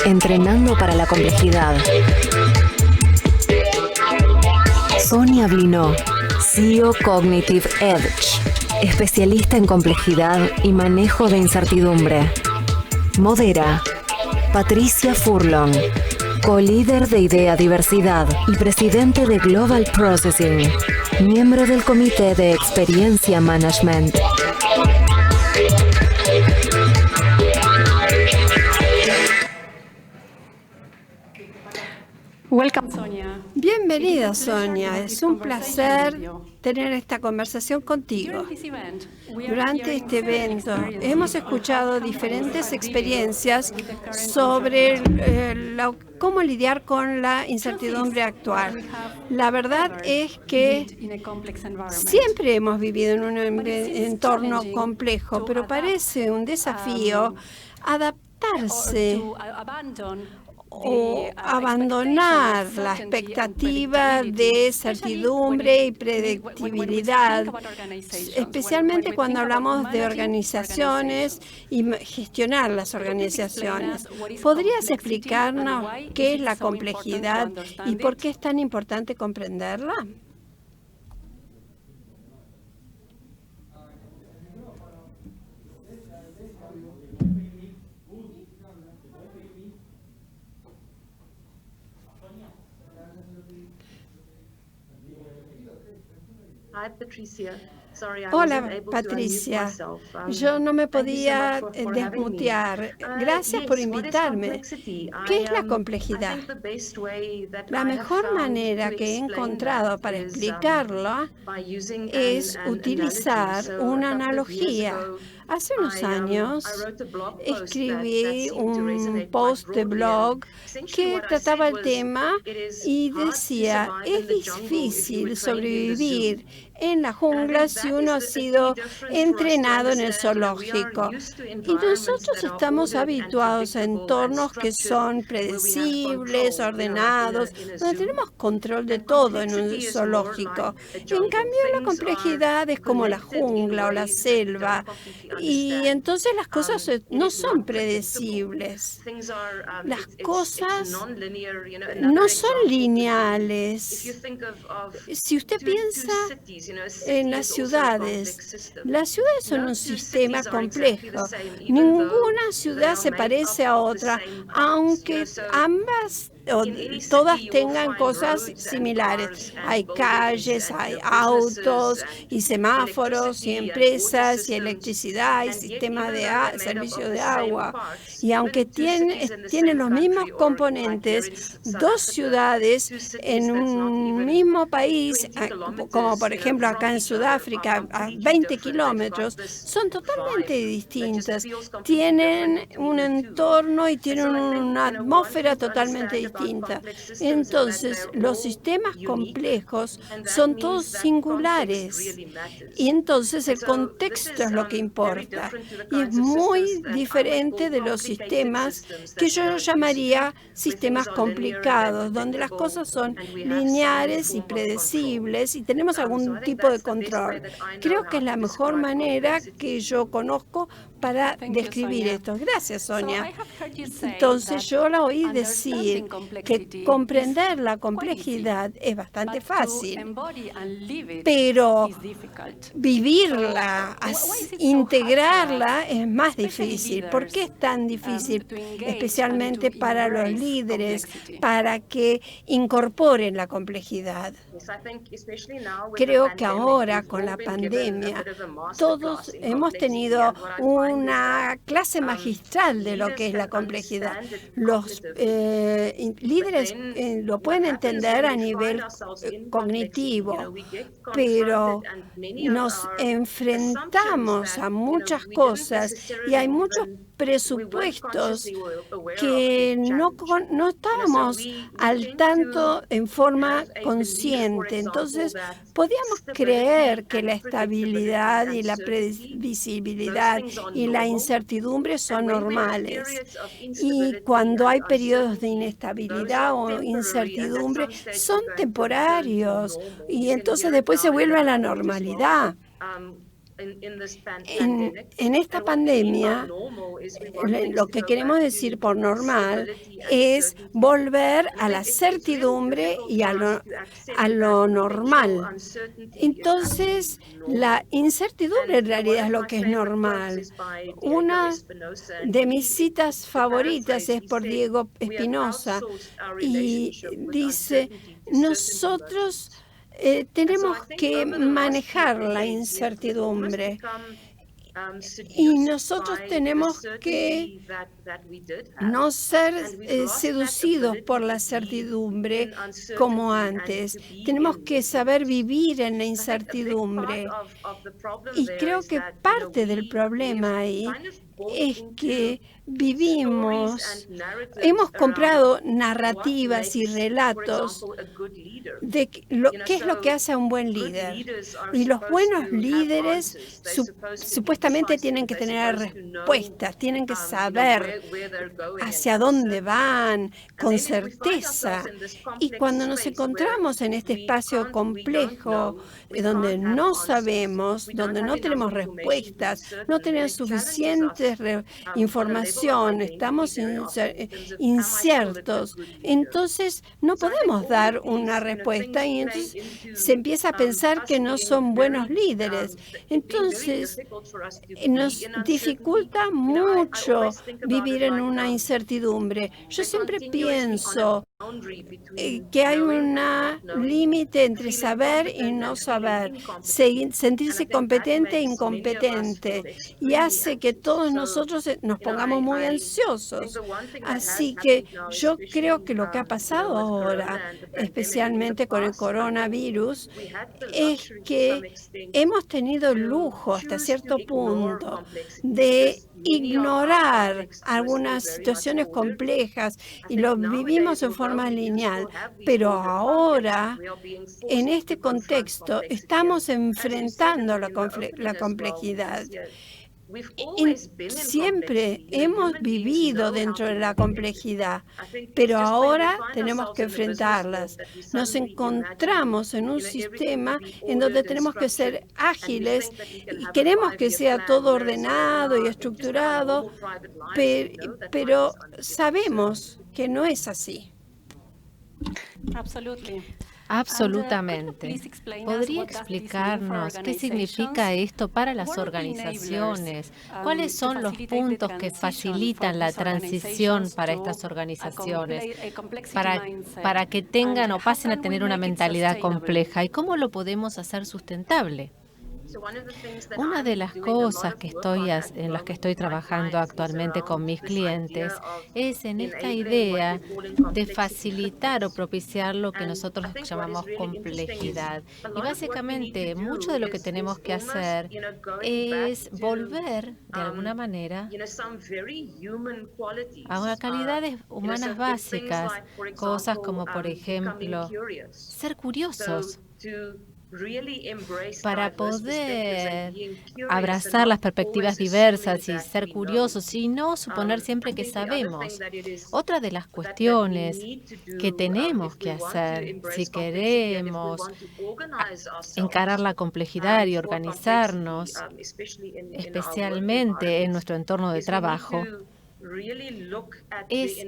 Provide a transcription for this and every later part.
Entrenando para la complejidad. Sonia Blinó, CEO Cognitive Edge, especialista en complejidad y manejo de incertidumbre. Modera Patricia Furlong, co-líder de Idea Diversidad y presidente de Global Processing, miembro del Comité de Experiencia Management. Welcome, Sonia. Bienvenida, Sonia. Es un placer tener esta conversación contigo. Durante este evento hemos escuchado diferentes experiencias sobre cómo lidiar con la incertidumbre actual. La verdad es que siempre hemos vivido en un entorno complejo, pero parece un desafío adaptarse o abandonar la expectativa de certidumbre y predictibilidad, especialmente cuando hablamos de organizaciones y gestionar las organizaciones. ¿Podrías explicarnos qué es la complejidad y por qué es tan importante comprenderla? Hola, Patricia. Yo no me podía desmutear. Gracias por invitarme. ¿Qué es la complejidad? La mejor manera que he encontrado para explicarlo es utilizar una analogía. Hace unos años escribí un post de blog que trataba el tema y decía, es difícil sobrevivir en la jungla si uno ha sido entrenado en el zoológico. Y nosotros estamos habituados a entornos que son predecibles, ordenados, donde tenemos control de todo en un zoológico. En cambio, la complejidad es como la jungla o la selva. Y entonces las cosas no son predecibles. Las cosas no son lineales. Si usted piensa en las ciudades son un sistema complejo. Ninguna ciudad se parece a otra, aunque ambas o todas tengan cosas similares. Hay calles, hay autos y semáforos y empresas y electricidad y sistema de servicio de agua. Y aunque tienen los mismos componentes, dos ciudades en un mismo país, como por ejemplo acá en Sudáfrica, a 20 kilómetros, son totalmente distintas. Tienen un entorno y tienen una atmósfera totalmente distinta. Entonces, los sistemas complejos son todos singulares y entonces el contexto es lo que importa. Y es muy diferente de los sistemas que yo llamaría sistemas complicados, donde las cosas son lineares y predecibles y tenemos algún tipo de control. Creo que es la mejor manera que yo conozco para describir esto. Gracias, Sonia. Entonces, yo la oí decir que comprender la complejidad es bastante fácil, pero vivirla, integrarla es más difícil. ¿Por qué es tan difícil? Especialmente para los líderes, para que incorporen la complejidad. Creo que ahora, con la pandemia, todos hemos tenido una clase magistral de lo que es la complejidad. Los líderes lo pueden entender a nivel cognitivo, pero nos enfrentamos a muchas cosas y hay muchos presupuestos que no estábamos al tanto en forma consciente. Entonces, podíamos creer que la estabilidad y la previsibilidad y la incertidumbre son normales. Y cuando hay periodos de inestabilidad o incertidumbre, son temporarios y entonces después se vuelve a la normalidad. En esta pandemia, lo que queremos decir por normal es volver a la certidumbre y a lo normal. Entonces, la incertidumbre en realidad es lo que es normal. Una de mis citas favoritas es por Diego Espinosa y dice, nosotros tenemos que manejar la incertidumbre y nosotros tenemos que no ser seducidos por la certidumbre como antes. Tenemos que saber vivir en la incertidumbre. Y creo que parte del problema ahí es que hemos comprado narrativas y relatos de qué es lo que hace a un buen líder. Y los buenos líderes supuestamente tienen que tener respuestas, tienen que saber hacia dónde van con certeza. Y cuando nos encontramos en este espacio complejo, donde no sabemos, donde no tenemos respuestas, no tenemos suficiente información, estamos inciertos, entonces no podemos dar una respuesta y entonces se empieza a pensar que no son buenos líderes. Entonces nos dificulta mucho vivir en una incertidumbre. Yo siempre pienso que hay un límite entre saber y no saber, sentirse competente e incompetente, y hace que todos nosotros nos pongamos muy ansiosos. Así que yo creo que lo que ha pasado ahora, especialmente con el coronavirus, es que hemos tenido el lujo hasta cierto punto de ignorar algunas situaciones complejas y lo vivimos en forma lineal, pero ahora, en este contexto, estamos enfrentando la complejidad. Siempre hemos vivido dentro de la complejidad, pero ahora tenemos que enfrentarlas. Nos encontramos en un sistema en donde tenemos que ser ágiles y queremos que sea todo ordenado y estructurado, pero sabemos que no es así. Absolutamente. ¿Podría explicarnos qué significa esto para las organizaciones? ¿Cuáles son los puntos que facilitan la transición para estas organizaciones, para que tengan o pasen a tener una mentalidad compleja? ¿Y cómo lo podemos hacer sustentable? Una de las cosas en las que estoy trabajando actualmente con mis clientes es en esta idea de facilitar o propiciar lo que nosotros llamamos complejidad. Y básicamente, mucho de lo que tenemos que hacer es volver, de alguna manera, a calidades humanas básicas, cosas como, por ejemplo, ser curiosos, para poder abrazar las perspectivas diversas y ser curiosos y no suponer siempre que sabemos. Otra de las cuestiones que tenemos que hacer si queremos encarar la complejidad y organizarnos, especialmente en nuestro entorno de trabajo, es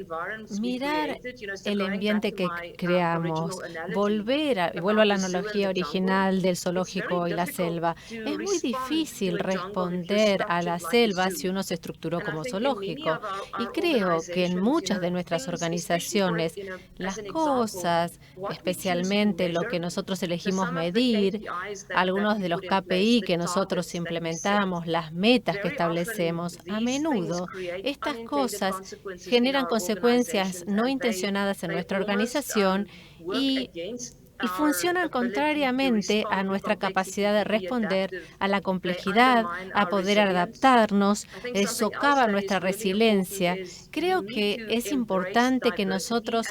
mirar el ambiente que creamos, vuelvo a la analogía original del zoológico y la selva. Es muy difícil responder a la selva si uno se estructuró como zoológico. Y creo que en muchas de nuestras organizaciones, las cosas, especialmente lo que nosotros elegimos medir, algunos de los KPI que nosotros implementamos, las metas que establecemos, a menudo estas cosas generan consecuencias no intencionadas en nuestra organización y funcionan contrariamente a nuestra capacidad de responder a la complejidad, a poder adaptarnos, socava nuestra resiliencia. Creo que es importante que nosotros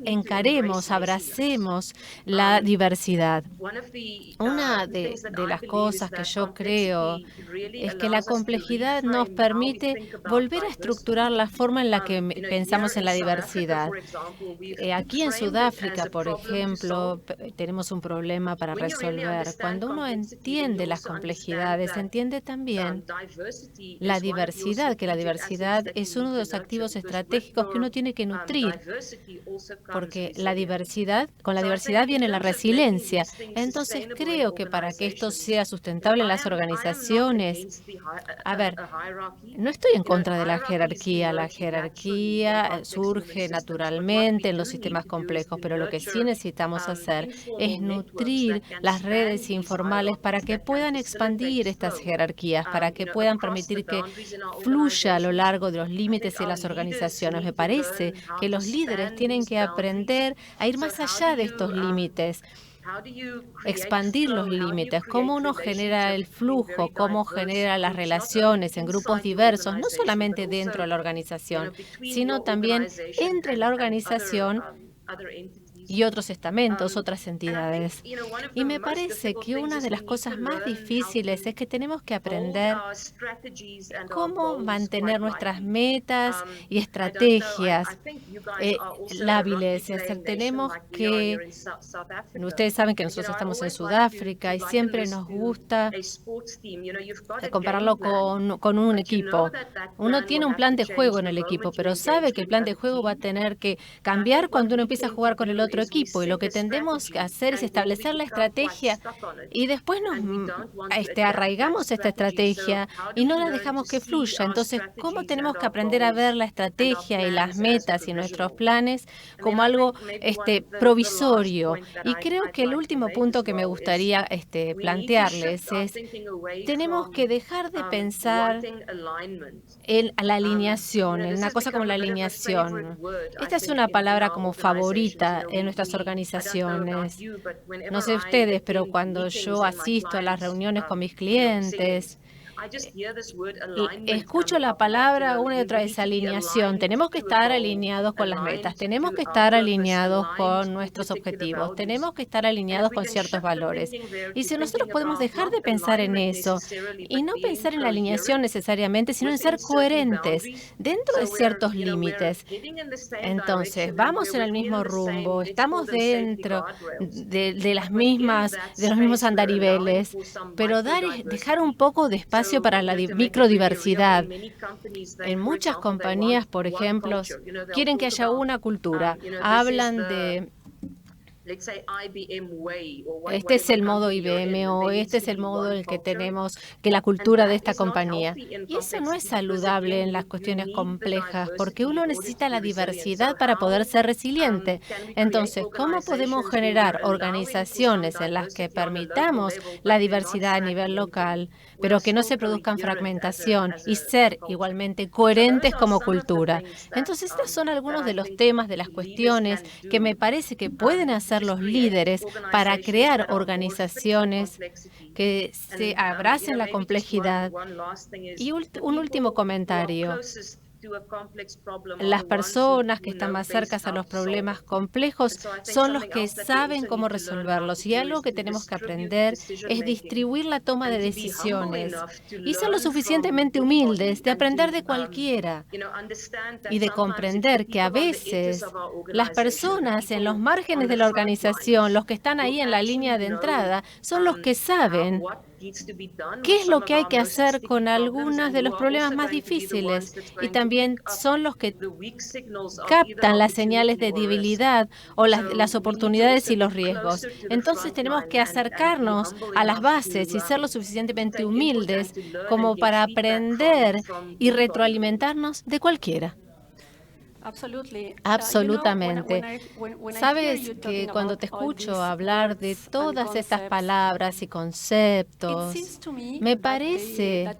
encaremos, abracemos la diversidad. Una de las cosas que yo creo es que la complejidad nos permite volver a estructurar la forma en la que pensamos en la diversidad. Aquí en Sudáfrica, por ejemplo, tenemos un problema para resolver. Cuando uno entiende las complejidades, entiende también la diversidad, que la diversidad es uno de los activos estratégicos que uno tiene que nutrir, porque con la diversidad viene la resiliencia. Entonces creo que para que esto sea sustentable en las organizaciones, a ver, no estoy en contra de la jerarquía. La jerarquía surge naturalmente en los sistemas complejos, pero lo que sí necesitamos hacer es nutrir las redes informales para que puedan expandir estas jerarquías, para que puedan permitir que fluya a lo largo de los límites de las organizaciones. Me parece que los líderes tienen que aprender a ir más allá de estos límites, expandir los límites, cómo uno genera el flujo, cómo genera las relaciones en grupos diversos, no solamente dentro de la organización, sino también entre la organización y otros estamentos, otras entidades. Y me parece que una de las cosas más difíciles es que tenemos que aprender cómo mantener nuestras metas y estrategias lábiles. Es decir, tenemos que... Ustedes saben que nosotros estamos en Sudáfrica y siempre nos gusta compararlo con un equipo. Uno tiene un plan de juego en el equipo, pero sabe que el plan de juego va a tener que cambiar cuando uno empieza a jugar con el otro equipo, y lo que tendemos a hacer es establecer la estrategia y después nos arraigamos esta estrategia y no la dejamos que fluya. Entonces, ¿cómo tenemos que aprender a ver la estrategia y las metas y nuestros planes como algo provisorio? Y creo que el último punto que me gustaría plantearles es, tenemos que dejar de pensar en la alineación, en una cosa como la alineación. Esta es una palabra como favorita en nuestras organizaciones. No sé ustedes, pero cuando yo asisto a las reuniones con mis clientes, escucho la palabra una y otra vez, alineación. Tenemos que estar alineados con las metas, tenemos que estar alineados con nuestros objetivos, tenemos que estar alineados con ciertos valores. Y si nosotros podemos dejar de pensar en eso y no pensar en la alineación necesariamente, sino en ser coherentes dentro de ciertos límites, entonces vamos en el mismo rumbo, estamos dentro de los mismos andariveles, pero dejar un poco de espacio para la microdiversidad. En muchas compañías, por ejemplo, quieren que haya una cultura. Hablan de... Este es el modo IBM o este es el modo en el que tenemos que la cultura de esta compañía. Y eso no es saludable en las cuestiones complejas, porque uno necesita la diversidad para poder ser resiliente. Entonces, ¿cómo podemos generar organizaciones en las que permitamos la diversidad a nivel local, pero que no se produzcan fragmentación y ser igualmente coherentes como cultura? Entonces, estos son algunos de los temas, de las cuestiones que me parece que pueden hacer los líderes para crear organizaciones que se abracen la complejidad. Y un último comentario. Las personas que están más cerca a los problemas complejos son los que saben cómo resolverlos. Y algo que tenemos que aprender es distribuir la toma de decisiones y ser lo suficientemente humildes de aprender de cualquiera y de comprender que a veces las personas en los márgenes de la organización, los que están ahí en la línea de entrada, son los que saben qué es lo que hay que hacer con algunos de los problemas más difíciles, y también son los que captan las señales de debilidad o las oportunidades y los riesgos. Entonces tenemos que acercarnos a las bases y ser lo suficientemente humildes como para aprender y retroalimentarnos de cualquiera. Absolutamente. Sabes que cuando te escucho hablar de todas estas palabras y conceptos, me parece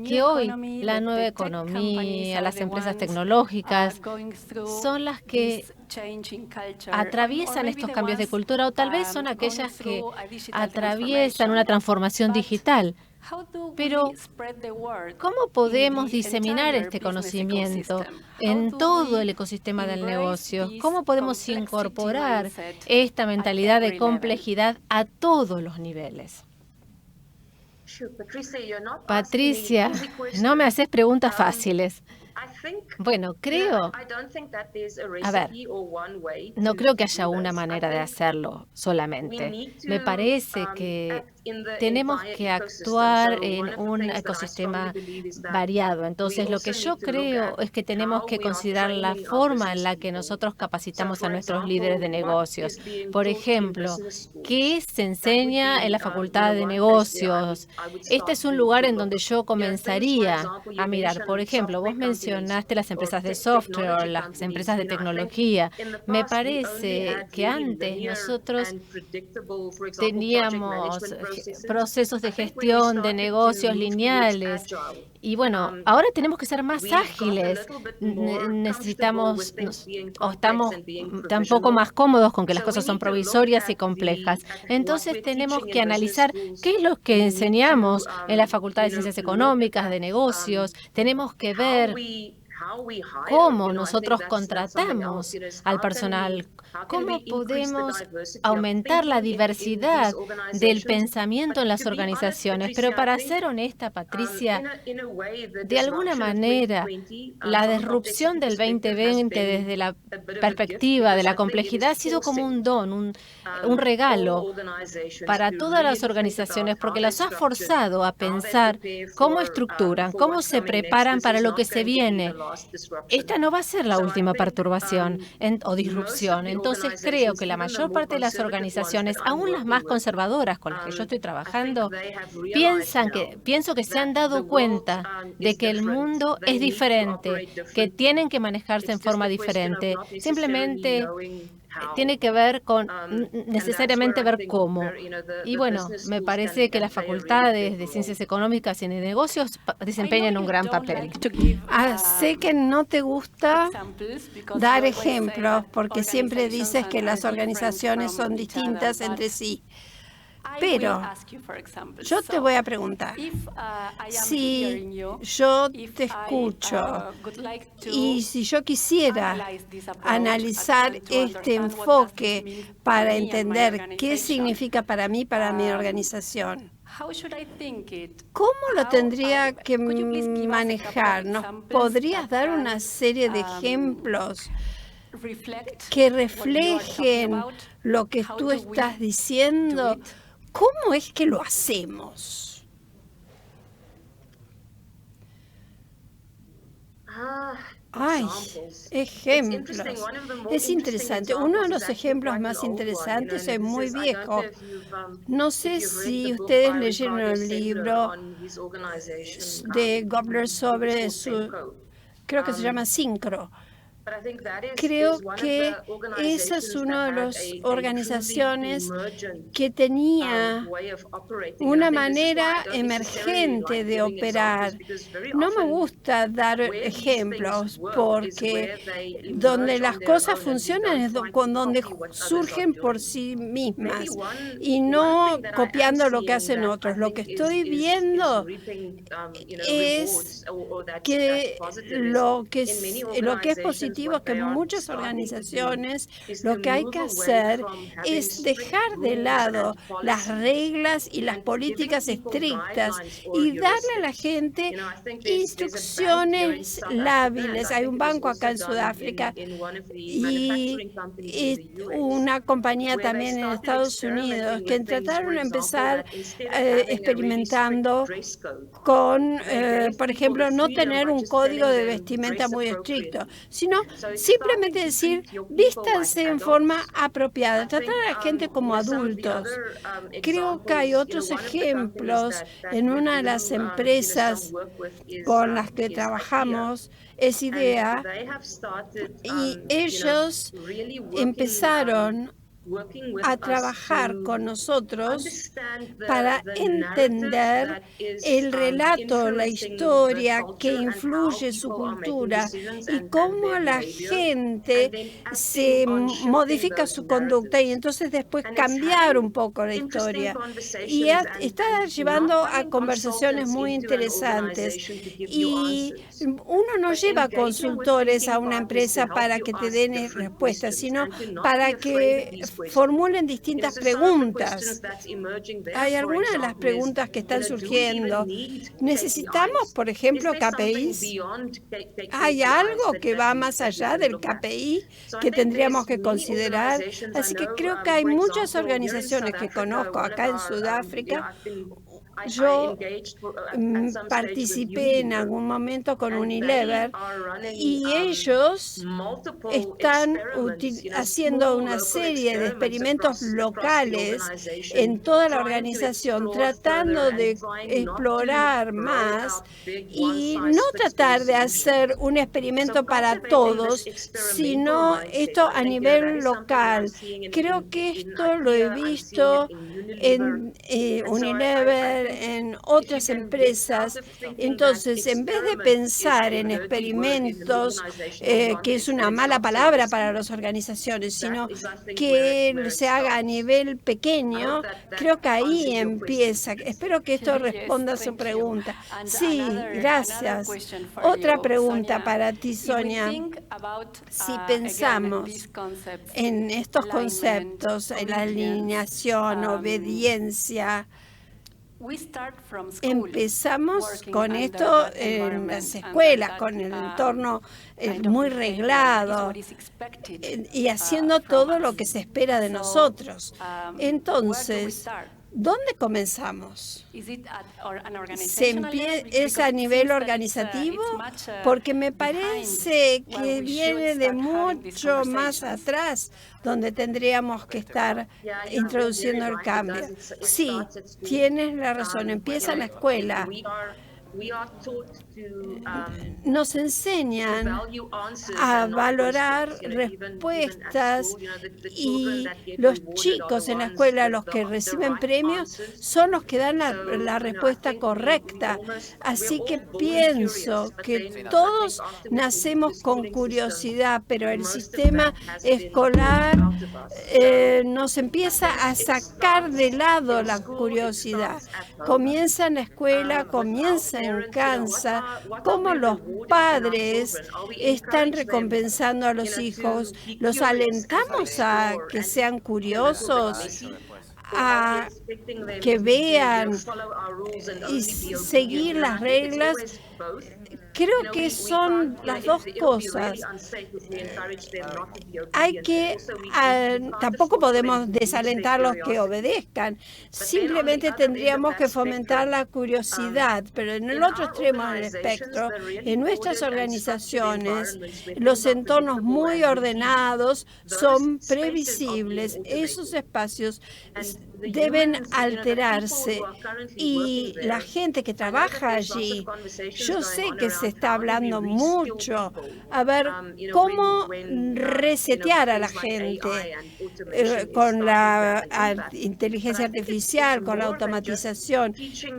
que hoy la nueva economía, las empresas tecnológicas son las que atraviesan estos cambios de cultura, o tal vez son aquellas que atraviesan una transformación digital. Pero, ¿cómo podemos diseminar este conocimiento en todo el ecosistema del negocio? ¿Cómo podemos incorporar esta mentalidad de complejidad a todos los niveles? Patricia, no me haces preguntas fáciles. Bueno, creo, a ver, no creo que haya una manera de hacerlo solamente. Me parece que tenemos que actuar en un ecosistema variado. Entonces, lo que yo creo es que tenemos que considerar la forma en la que nosotros capacitamos a nuestros líderes de negocios. Por ejemplo, ¿qué se enseña en la Facultad de Negocios? Este es un lugar en donde yo comenzaría a mirar. Por ejemplo, vos mencionaste las empresas de software o las empresas de tecnología. Me parece que antes nosotros teníamos procesos de gestión de negocios lineales. Y bueno, ahora tenemos que ser más ágiles. Necesitamos, o estamos tampoco más cómodos con que las cosas son provisorias y complejas. Entonces tenemos que analizar qué es lo que enseñamos en la Facultad de Ciencias Económicas, de negocios. Tenemos que ver cómo nosotros contratamos al personal, cómo podemos aumentar la diversidad del pensamiento en las organizaciones. Pero para ser honesta, Patricia, de alguna manera, la disrupción del 2020 desde la perspectiva de la complejidad ha sido como un don, un regalo para todas las organizaciones, porque las ha forzado a pensar cómo estructuran, cómo se preparan para lo que se viene. Esta no va a ser la última perturbación o disrupción. Entonces creo que la mayor parte de las organizaciones, aún las más conservadoras con las que yo estoy trabajando, pienso que se han dado cuenta de que el mundo es diferente, que tienen que manejarse en forma diferente. Simplemente tiene que ver con necesariamente ver cómo. Y bueno, me parece que las facultades de Ciencias Económicas y de Negocios desempeñan un gran papel. Sé que no te gusta dar ejemplos porque siempre dices que las organizaciones son distintas entre sí. Pero yo te voy a preguntar, si yo te escucho y si yo quisiera analizar este enfoque para entender qué significa para mí, para mi organización, ¿cómo lo tendría que manejar? ¿Nos podrías dar una serie de ejemplos que reflejen lo que tú estás diciendo? ¿Cómo es que lo hacemos? Ay, ejemplos. Es interesante. Uno de los ejemplos más interesantes es muy viejo. No sé si ustedes leyeron el libro de Gobler sobre creo que se llama Syncro. Creo que esa es una de las organizaciones que tenía una manera emergente de operar. No me gusta dar ejemplos porque donde las cosas funcionan es donde surgen por sí mismas y no copiando lo que hacen otros. Lo que estoy viendo es que lo que es positivo es que muchas organizaciones lo que hay que hacer es dejar de lado las reglas y las políticas estrictas y darle a la gente instrucciones lábiles. Hay un banco acá en Sudáfrica y una compañía también en Estados Unidos que trataron de empezar experimentando con, por ejemplo, no tener un código de vestimenta muy estricto, sino simplemente decir, vístanse en forma apropiada, tratar a la gente como adultos. Creo que hay otros ejemplos en una de las empresas con las que trabajamos, es IDEA, y ellos empezaron a trabajar con nosotros para entender el relato, la historia que influye su cultura y cómo la gente se modifica su conducta y entonces después cambiar un poco la historia. Y está llevando a conversaciones muy interesantes. Y uno no lleva consultores a una empresa para que te den respuestas, sino para que formulen distintas preguntas. Hay algunas de las preguntas que están surgiendo. ¿Necesitamos, por ejemplo, KPIs? ¿Hay algo que va más allá del KPI que tendríamos que considerar? Así que creo que hay muchas organizaciones que conozco acá en Sudáfrica. Yo participé en algún momento con Unilever y ellos están haciendo una serie de experimentos locales en toda la organización, tratando de explorar más y no tratar de hacer un experimento para todos, sino esto a nivel local. Creo que esto lo he visto en Unilever, en otras empresas. Entonces, en vez de pensar en experimentos, que es una mala palabra para las organizaciones, sino que se haga a nivel pequeño, creo que ahí empieza. Espero que esto responda a su pregunta. Sí, gracias. Otra pregunta para ti, Sonia. Si pensamos en estos conceptos, en la alineación, obediencia, empezamos con esto en las escuelas, con el entorno muy reglado y haciendo todo lo que se espera de nosotros. Entonces, ¿dónde comenzamos? ¿Es a nivel organizativo? Porque me parece que viene de mucho más atrás, donde tendríamos que estar introduciendo el cambio. Sí, tienes la razón, empieza en la escuela. Nos enseñan a valorar respuestas y los chicos en la escuela, los que reciben premios, son los que dan la respuesta correcta. Así que pienso que todos nacemos con curiosidad, pero el sistema escolar nos empieza a sacar de lado la curiosidad. Comienza en la escuela, comienza en casa, cómo los padres están recompensando a los hijos. Los alentamos a que sean curiosos, a que vean y seguir las reglas. Creo que son las dos cosas. Tampoco podemos desalentarlos que obedezcan. Simplemente tendríamos que fomentar la curiosidad. Pero en el otro extremo del espectro, en nuestras organizaciones, los entornos muy ordenados son previsibles. Esos espacios deben alterarse y la gente que trabaja allí, yo sé que se está hablando mucho a ver cómo resetear a la gente con la inteligencia artificial, con la automatización.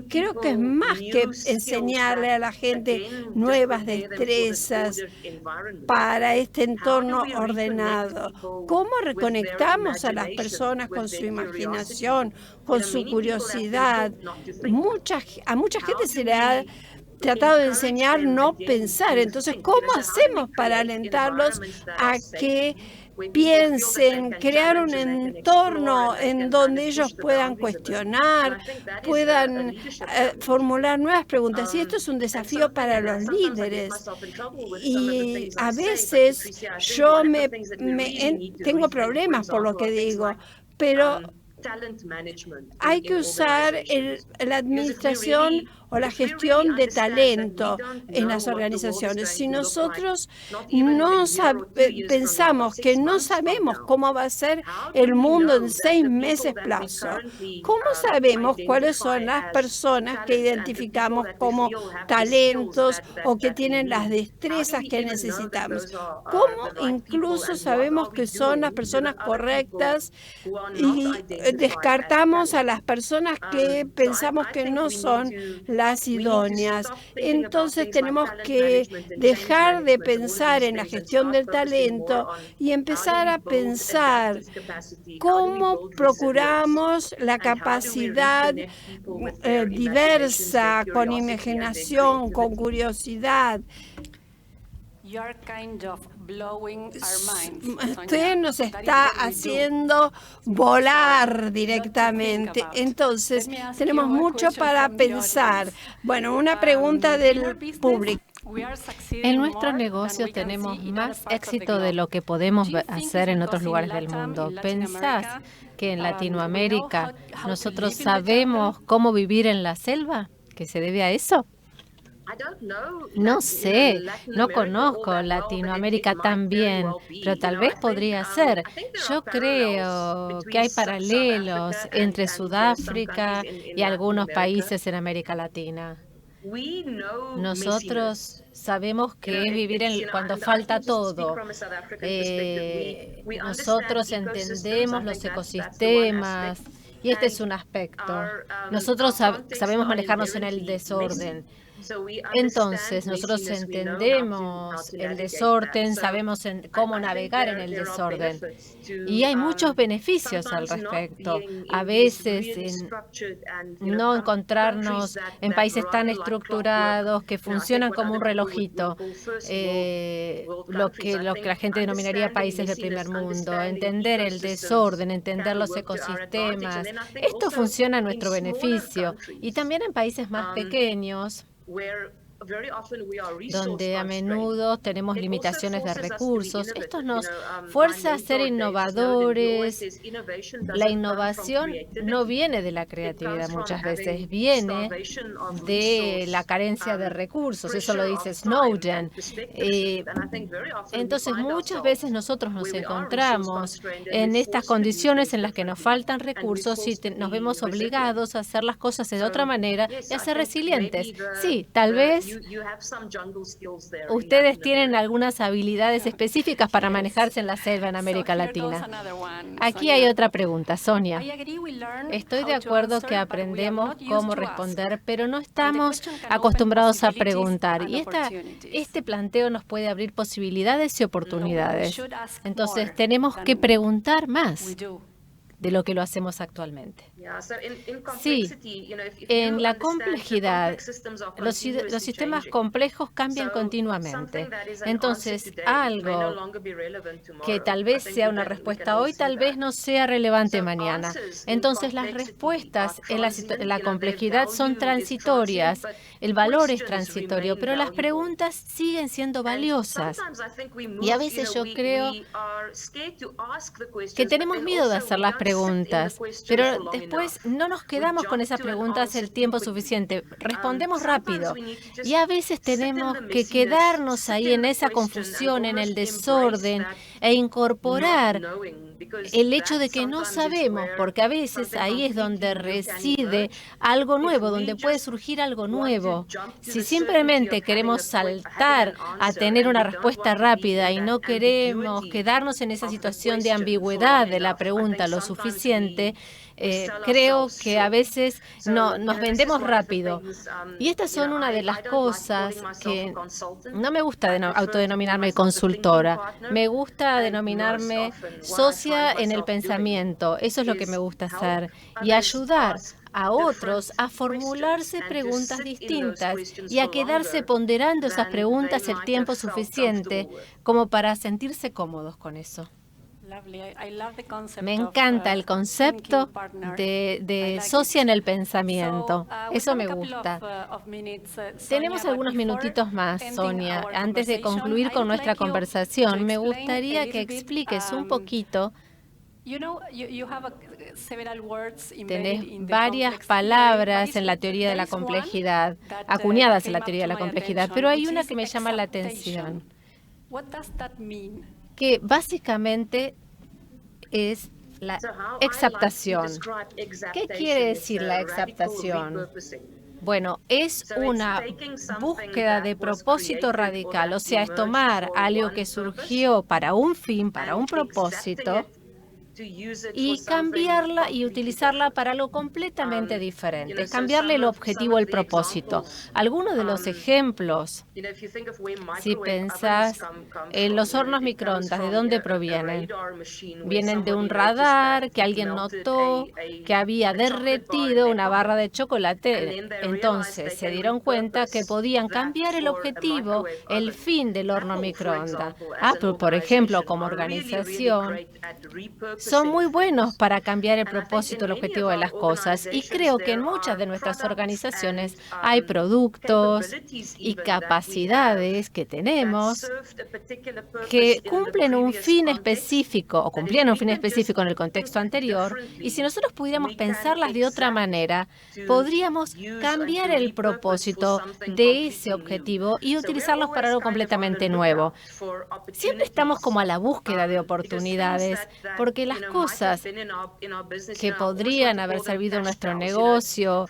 Creo que es más que enseñarle a la gente nuevas destrezas para este entorno ordenado. ¿Cómo reconectamos a las personas con su imaginación, con su curiosidad? A mucha gente se le ha tratado de enseñar no pensar. Entonces, ¿cómo hacemos para alentarlos a que piensen, crear un entorno en donde ellos puedan cuestionar, puedan formular nuevas preguntas? Y esto es un desafío para los líderes. Y a veces yo tengo problemas por lo que digo, pero hay que usar la administración o la gestión de talento en las organizaciones. Si nosotros no pensamos que no sabemos cómo va a ser el mundo en 6 meses plazo, ¿cómo sabemos cuáles son las personas que identificamos como talentos o que tienen las destrezas que necesitamos? ¿Cómo incluso sabemos que son las personas correctas y descartamos a las personas que pensamos que no son las idóneas? Entonces tenemos que dejar de pensar en la gestión del talento y empezar a pensar cómo procuramos la capacidad diversa, con imaginación, con curiosidad. Usted nos está haciendo volar directamente. Entonces, tenemos mucho para pensar. Bueno, una pregunta del público. En nuestro negocio tenemos más éxito de lo que podemos hacer en otros lugares del mundo. ¿Pensás que en Latinoamérica nosotros sabemos cómo vivir en la selva? ¿Que se debe a eso? No sé, no conozco Latinoamérica tan bien, pero tal vez podría ser. Yo creo que hay paralelos entre Sudáfrica y algunos países en América Latina. Nosotros sabemos que es vivir cuando falta todo. Nosotros entendemos los ecosistemas y este es un aspecto. Nosotros sabemos manejarnos en el desorden. Entonces, nosotros entendemos el desorden, sabemos cómo navegar en el desorden. Y hay muchos beneficios al respecto. A veces, no encontrarnos en países tan estructurados que funcionan como un relojito, lo que la gente denominaría países del primer mundo. Entender el desorden, entender los ecosistemas. Esto funciona a nuestro beneficio. Y también en países más pequeños, donde a menudo tenemos limitaciones de recursos. Esto nos fuerza a ser innovadores. La innovación no viene de la creatividad muchas veces, viene de la carencia de recursos. Eso lo dice Snowden. Entonces, muchas veces nosotros nos encontramos en estas condiciones en las que nos faltan recursos y nos vemos obligados a hacer las cosas de otra manera y a ser resilientes. Sí, tal vez ustedes tienen algunas habilidades específicas para manejarse en la selva en América Latina. Aquí hay otra pregunta, Sonia. Estoy de acuerdo que aprendemos cómo responder, pero no estamos acostumbrados a preguntar. Y este planteo nos puede abrir posibilidades y oportunidades. Entonces, tenemos que preguntar más de lo que lo hacemos actualmente. Sí, en la complejidad, los sistemas complejos cambian continuamente. Entonces, algo que tal vez sea una respuesta hoy, tal vez no sea relevante mañana. Entonces, las respuestas en la complejidad son transitorias. El valor es transitorio, pero las preguntas siguen siendo valiosas. Y a veces yo creo que tenemos miedo de hacer las preguntas, pero después no nos quedamos con esas preguntas el tiempo suficiente. Respondemos rápido. Y a veces tenemos que quedarnos ahí en esa confusión, en el desorden, e incorporar el hecho de que no sabemos, porque a veces ahí es donde reside algo nuevo, donde puede surgir algo nuevo. Si simplemente queremos saltar a tener una respuesta rápida y no queremos quedarnos en esa situación de ambigüedad de la pregunta lo suficiente, creo que a veces nos vendemos rápido. Y estas son una de las cosas que no me gusta autodenominarme consultora. Me gusta denominarme socia en el pensamiento. Eso es lo que me gusta hacer. Y ayudar a otros a formularse preguntas distintas y a quedarse ponderando esas preguntas el tiempo suficiente como para sentirse cómodos con eso. Me encanta el concepto de socia en el pensamiento. Eso me gusta. Tenemos algunos minutitos más, Sonia. Antes de concluir con nuestra conversación, me gustaría que expliques un poquito. Tenés varias palabras en la teoría de la complejidad, acuñadas en la teoría de la complejidad, pero hay una que me llama la atención, que básicamente es la exaptación. ¿Qué quiere decir la exaptación? Bueno, es una búsqueda de propósito radical, o sea, es tomar algo que surgió para un fin, para un propósito, y cambiarla y utilizarla para algo completamente diferente, cambiarle el objetivo, el propósito. Algunos de los ejemplos, si pensás en los hornos microondas, ¿de dónde provienen? Vienen de un radar que alguien notó que había derretido una barra de chocolate. Entonces se dieron cuenta que podían cambiar el objetivo, el fin del horno microondas. Apple, por ejemplo, como organización, son muy buenos para cambiar el propósito, el objetivo de las cosas. Y creo que en muchas de nuestras organizaciones hay productos y capacidades que tenemos que cumplen un fin específico o cumplían un fin específico en el contexto anterior. Y si nosotros pudiéramos pensarlas de otra manera, podríamos cambiar el propósito de ese objetivo y utilizarlos para algo completamente nuevo. Siempre estamos como a la búsqueda de oportunidades, porque las cosas que podrían haber servido en nuestro negocio,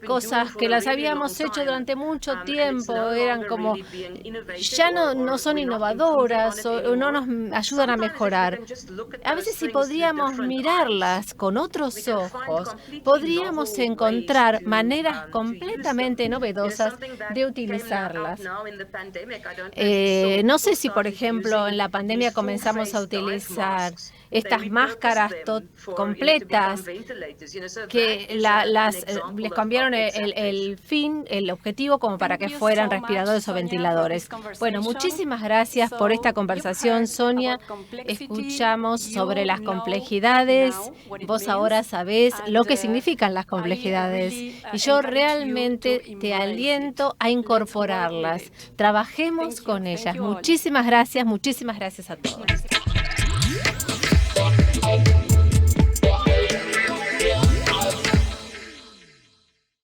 cosas que las habíamos hecho durante mucho tiempo, eran como, ya no son innovadoras o no nos ayudan a mejorar. A veces si podríamos mirarlas con otros ojos, podríamos encontrar maneras completamente novedosas de utilizarlas. No sé si, por ejemplo, en la pandemia comenzamos a utilizar estas máscaras completas que les cambiaron el fin, el objetivo, como para que fueran respiradores o ventiladores. Bueno, muchísimas gracias por esta conversación, Sonia. Escuchamos sobre las complejidades. Vos ahora sabés lo que significan las complejidades. Y yo realmente te aliento a incorporarlas. Trabajemos con ellas. Muchísimas gracias a todos.